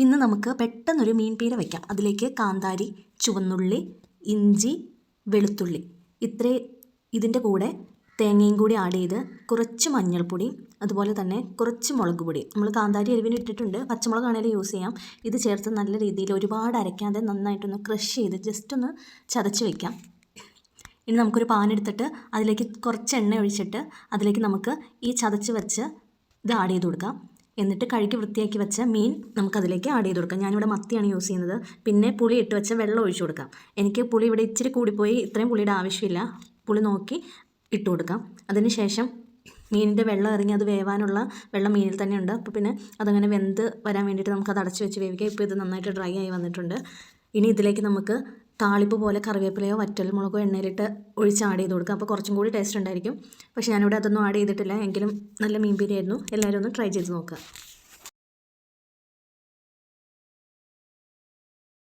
ഇന്ന് നമുക്ക് പെട്ടെന്നൊരു മീൻ പീര വയ്ക്കാം. അതിലേക്ക് കാന്താരി, ചുവന്നുള്ളി, ഇഞ്ചി, വെളുത്തുള്ളി ഇതിൻ്റെ കൂടെ തേങ്ങയും കൂടി ആഡ് ചെയ്ത് കുറച്ച് മഞ്ഞൾപ്പൊടി, അതുപോലെ തന്നെ കുറച്ച് മുളക് പൊടി. നമ്മൾ കാന്താരി എരിവിന് ഇട്ടിട്ടുണ്ട്, പച്ചമുളകാണെങ്കിലും യൂസ് ചെയ്യാം. ഇത് ചേർത്ത് നല്ല രീതിയിൽ ഒരുപാട് അരയ്ക്കാതെ നന്നായിട്ടൊന്ന് ക്രഷ് ചെയ്ത് ജസ്റ്റ് ഒന്ന് ചതച്ച് വയ്ക്കാം. ഇനി നമുക്കൊരു പാൻ എടുത്തിട്ട് അതിലേക്ക് കുറച്ച് എണ്ണ ഒഴിച്ചിട്ട് അതിലേക്ക് നമുക്ക് ഈ ചതച്ച് വെച്ച് ഇത് ആഡ് ചെയ്ത് കൊടുക്കാം. എന്നിട്ട് കഴുകി വൃത്തിയാക്കി വെച്ച മീൻ നമുക്കതിലേക്ക് ആഡ് ചെയ്ത് കൊടുക്കാം. ഞാനിവിടെ മത്തിയാണ് യൂസ് ചെയ്യുന്നത്. പിന്നെ പുളി ഇട്ട് വെച്ച വെള്ളം ഒഴിച്ചു കൊടുക്കാം. എനിക്ക് പുളി ഇവിടെ ഇച്ചിരി കൂടിപ്പോയി, ഇത്രയും പുളിയുടെ ആവശ്യമില്ല. പുളി നോക്കി ഇട്ട് കൊടുക്കാം. അതിന് ശേഷം മീനിൻ്റെ വെള്ളം ഇറങ്ങി അത് വേവാനുള്ള വെള്ളം മീനിൽ തന്നെ ഉണ്ട്. അപ്പോൾ പിന്നെ അതങ്ങനെ വെന്ത് വരാൻ വേണ്ടിയിട്ട് നമുക്കത് അടച്ച് വെച്ച് വേവിക്കാം. ഇപ്പോൾ ഇത് നന്നായിട്ട് ഡ്രൈ ആയി വന്നിട്ടുണ്ട്. ഇനി ഇതിലേക്ക് നമുക്ക് താളിപ്പ് പോലെ കറിവേപ്പിലയോ വറ്റൽമുളകോ എണ്ണയിലിട്ട് ഒഴിച്ച് ആഡ് ചെയ്ത് കൊടുക്കാം. അപ്പോൾ കുറച്ചും കൂടി ടേസ്റ്റ് ഉണ്ടായിരിക്കും. പക്ഷേ ഞാനിവിടെ അതൊന്നും ആഡ് ചെയ്തിട്ടില്ല. എങ്കിലും നല്ല മീൻ പീരയായിരുന്നു. എല്ലാവരും ഒന്ന് ട്രൈ ചെയ്ത് നോക്കുക.